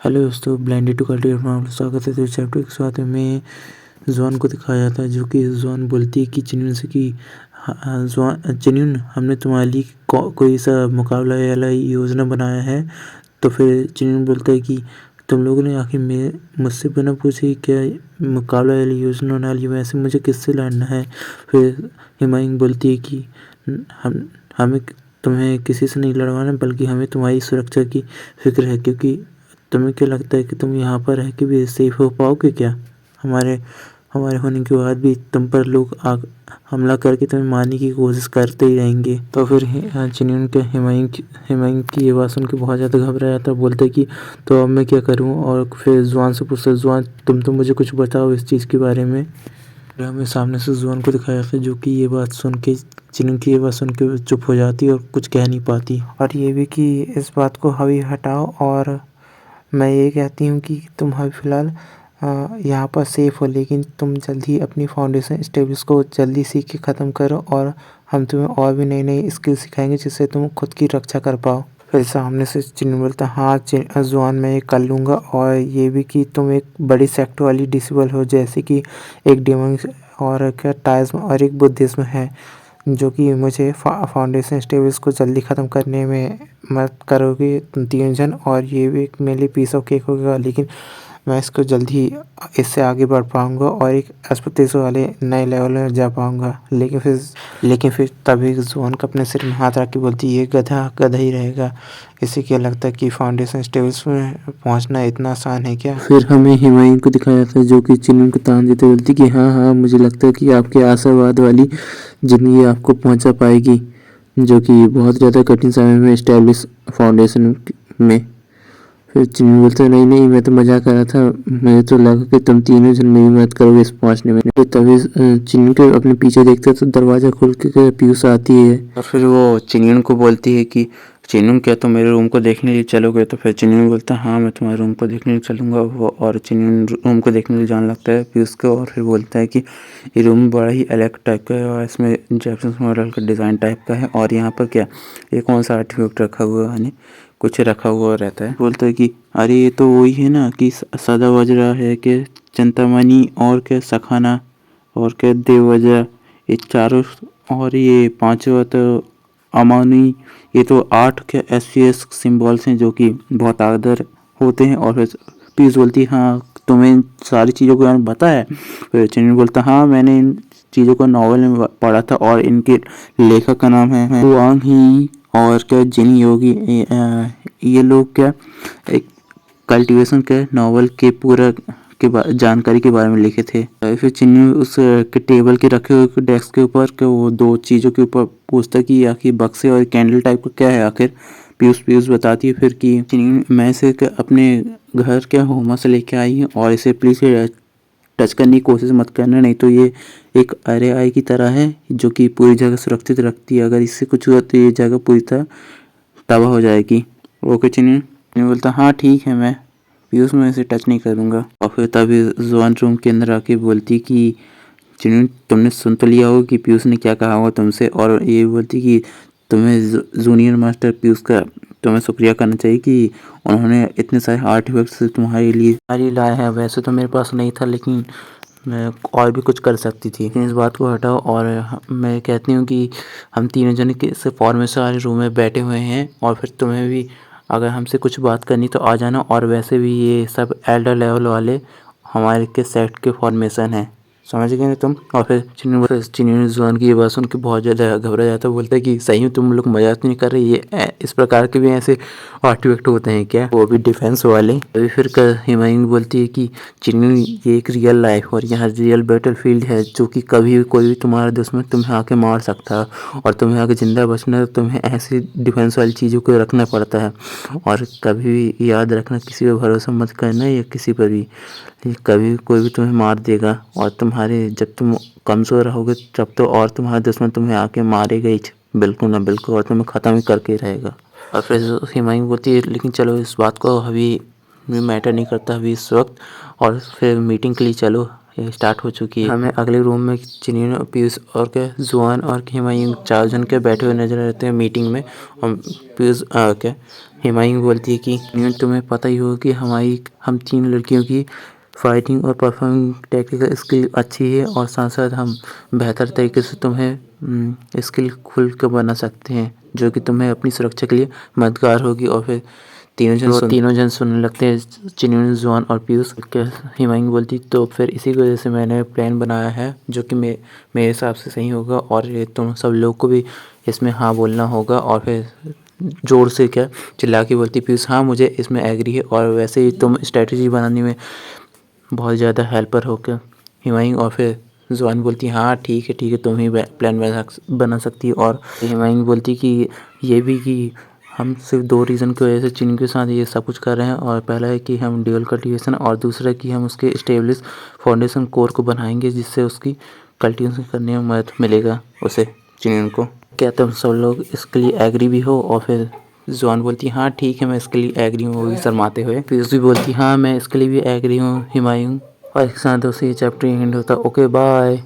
Hello दोस्तों, blinded to cultivate में आपका स्वागत है। तो चैप्टर के शुरुआत में जॉन को दिखाया जाता है, जो कि जॉन बोलती है कि चिन्यून से कि चिन्यून, हमने तुम्हारे लिए कोई सा मुकाबला वाला योजना बनाया है। तो फिर चिन्यून बोलता है कि तुम लोगों ने आखिर में मुझसे बिना पूछे क्या मुकाबला वाली योजना बना ली, वैसे मुझे किससे लड़ना है। फिर हिमाइन बोलती है कि हमें तुम्हें किसी से नहीं लड़वाना, बल्कि हमें तुम्हारी सुरक्षा की फिक्र है, क्योंकि तुम्हें क्या लगता है कि तुम यहाँ पर रह के भी सेफ हो पाओगे क्या? हमारे हमारे होने के बाद भी तुम पर लोग हमला करके तुम्हें मारने की कोशिश करते ही रहेंगे। तो फिर चिन्यून के हिमाइन की ये बात सुन के बहुत ज़्यादा घबरा जाता है। बोलते कि तो अब मैं क्या करूँ। और फिर जुआन से पूछता, जुआन तुम तो मुझे कुछ बताओ इस चीज़ के बारे में। फिर हमें सामने से जुआन को दिखाया जाता है, जो कि ये बात सुन के चिन्यून की ये बात सुन के चुप हो जाती है और कुछ कह नहीं पाती। और ये भी कि इस बात को अभी हटाओ, और मैं ये कहती हूँ कि तुम अभी फ़िलहाल यहाँ पर सेफ़ हो, लेकिन तुम जल्द ही अपनी फाउंडेशन स्टेब्लिश को जल्दी सीख के ख़त्म करो, और हम तुम्हें और भी नई नई स्किल सिखाएंगे जिससे तुम खुद की रक्षा कर पाओ। फिर सामने से चिन्नू बोलता, हाँ जुआन, मैं ये कर लूँगा। और ये भी कि तुम एक बड़ी सेक्ट वाली डिसेबल हो, जैसे कि एक डेमन और एक टाइज्म और एक बुद्धिज्म है, जो कि मुझे फाउंडेशन स्टेबल्स को जल्दी ख़त्म करने में मदद करोगे तुम तीन जन। और ये भी एक मेरे लिए पीस ऑफ केक होगा, लेकिन मैं इसको जल्दी इससे आगे बढ़ पाऊँगा और एक एक्सपर्टीज वाले नए लेवल में जा पाऊँगा। लेकिन फिर तभी जुआन का अपने सिर में हाथ रख के बोलती, ये गधा गधा ही रहेगा, इसे क्या लगता है कि फाउंडेशन स्टेबल्स में पहुँचना इतना आसान है क्या? फिर हमें हिमायन को दिखाया था, जो कि चिन्ह को तान देते बोलती कि हाँ हाँ, मुझे लगता है कि आपके आशावाद वाली जिंदगी आपको पहुंचा पाएगी, जो कि बहुत ज़्यादा कठिन समय में इस्टेब्लिश फाउंडेशन में। फिर चिन्नी बोलते, नहीं नहीं, मैं तो मजाक कर रहा था, मुझे तो लगा कि तुम तीनों जन मेरी मदद करोगे इस पहुंचने में। फिर तभी चिन्नी के अपने पीछे देखते तो दरवाज़ा खोल के पीयूष आती है, और फिर वो चिन्नी को बोलती है कि चिन्नू, क्या तुम मेरे रूम को देखने लिए चलोगे? तो फिर चिन्नू बोलता है, हाँ मैं तुम्हारे रूम को देखने लिए चलूँगा। वो और चिन्नू रूम को देखने लिए जाने लगता है पीयूष को, और फिर बोलता है कि ये रूम बड़ा ही अलग टाइप का है, और इसमें जैपनीज मॉडल का डिज़ाइन टाइप का है, और यहाँ पर क्या ये कौन सा आर्टिफैक्ट रखा हुआ है, कुछ रखा हुआ रहता है। बोलता है कि अरे ये तो वही है ना कि सदा वजरा है कि चिंतामणि और क्या सखाना और क्या देववज्रा, ये चारों, और ये पांचवा तो अमानी, ये तो 8 के एससीएस सिंबल्स हैं जो कि बहुत आदर होते हैं। और फिर पीयूष बोलती, हाँ तुम्हें इन सारी चीज़ों के बारे में पता है? फिर चिन्नी बोलता, हाँ मैंने इन चीज़ों को नॉवल में पढ़ा था, और इनके लेखक का नाम है वांग ही और क्या जिन योगी। ये लोग क्या एक कल्टीवेशन के नॉवल के पूरा के जानकारी के बारे में लिखे थे। फिर चिन्नी उस के टेबल के रखे हुए डेस्क के ऊपर के वो दो चीज़ों के ऊपर पूछता कि आखिर बक्से और कैंडल टाइप का क्या है आखिर। पीयूष बताती है फिर कि चिन्नी, मैं इसे अपने घर के होमा से लेके आई हूँ, और इसे प्लीज़ टच करने की कोशिश मत करना, नहीं तो ये एक अरे आई की तरह है जो कि पूरी जगह सुरक्षित रखती है। अगर इससे कुछ हुआ तो ये जगह पूरी तरह तबाह हो जाएगी। ओके चिन्नी बोलता, हाँ ठीक है, मैं पीयूष में इसे टच नहीं करूँगा। और फिर तभी जुआन रूम के अंदर आके बोलती कि चिन्नी, तुमने सुन तो लिया होगा कि पीयूष ने क्या कहा होगा तुमसे। और ये बोलती कि तुम्हें जूनियर मास्टर पीयूष का तुम्हें शुक्रिया करना चाहिए कि उन्होंने इतने सारे आर्टिफैक्ट्स तुम्हारे लिए लाया है। वैसे तो मेरे पास नहीं था, लेकिन मैं और भी कुछ कर सकती थी। लेकिन इस बात को हटाओ, और मैं कहती हूँ कि हम तीनों जने के से फॉर्मेशन वाले रूम में बैठे हुए हैं, और फिर तुम्हें भी अगर हमसे कुछ बात करनी तो आ जाना। और वैसे भी ये सब एल्डर लेवल वाले हमारे के सेट के फॉर्मेशन हैं, समझ गए ना तुम? और फिर चिन्नी जुआन की ये बात सुन के बहुत ज़्यादा घबरा जाता है। बोलता है कि सही में तुम लोग मजाक तो नहीं कर रहे, ये इस प्रकार के भी ऐसे आर्टिफैक्ट होते हैं क्या, वो भी डिफेंस वाले? अभी फिर हिमायन बोलती है कि चिन्नी, ये एक रियल लाइफ और यहाँ रियल बैटल फील्ड है, जो कि कभी भी कोई भी तुम्हारा दुश्मन तुम्हें आके मार सकता है, और तुम्हें आके ज़िंदा बचना है तो तुम्हें ऐसी डिफेंस वाली चीज़ों को रखना पड़ता है। और कभी भी याद रखना, किसी पर भरोसा मत करना, या किसी पर भी, कभी कोई भी तुम्हें मार देगा, और तुम्हारे जब तुम कमज़ोर रहोगे तब तो और तुम्हारा दुश्मन तुम्हें आके मारेगा ही, बिल्कुल ना बिल्कुल, और तुम्हें ख़त्म ही करके रहेगा। और फिर हिमायन बोलती है, लेकिन चलो इस बात को अभी मैटर नहीं करता अभी इस वक्त, और फिर मीटिंग के लिए चलो, स्टार्ट हो चुकी है। हमें अगले रूम में चिन्यून, पीयूष और के जुआन और हुमायूं 4 जन के बैठे हुए नजर आते हैं मीटिंग में। और पीयूष के हुमायूं बोलती है कि चिन्यून तुम्हें पता ही होगा कि हम 3 लड़कियों की फाइटिंग और परफॉर्मिंग टेक्निकल स्किल अच्छी है और साथ साथ हम बेहतर तरीके से तुम्हें स्किल खुल के बना सकते हैं जो कि तुम्हें अपनी सुरक्षा के लिए मददगार होगी। और फिर तीनों जन सुनने लगते हैं, चिन्यून, जुआन और पीयूष। हुमायूं बोलती तो फिर इसी की वजह से मैंने प्लान बनाया है जो कि मेरे हिसाब से सही होगा और ये तुम सब लोग को भी इसमें हाँ बोलना होगा। और फिर जोर से चिल्ला के बोलती पीयूष, हाँ मुझे इसमें एग्री है और वैसे ही तुम स्ट्रेटजी बनाने में बहुत ज़्यादा हेल्पर हो क्या हुमायूं। और फिर जुआन बोलती हाँ ठीक है तुम ही प्लान बना सकती हो। और हुमायूं बोलती कि ये भी कि हम सिर्फ 2 रीज़न की वजह से चिन्यून के साथ ये सब कुछ कर रहे हैं। और पहला है कि हम ड्यूल कल्टीवेशन और दूसरा कि हम उसके स्टेब्लिश फाउंडेशन कोर को बनाएंगे जिससे उसकी कल्टीवेशन करने में मदद मिलेगा उसे, चिन्यून को। क्या तुम सब लोग इसके लिए एग्री भी हो? और फिर जुआन बोलती हाँ ठीक है मैं इसके लिए एग्री हूँ, वो भी शर्माते हुए। पीयूष भी बोलती हाँ मैं इसके लिए भी एग्री हूँ हुमायूं। और एक साथ उसे ये चैप्टर एंड होता। Okay bye.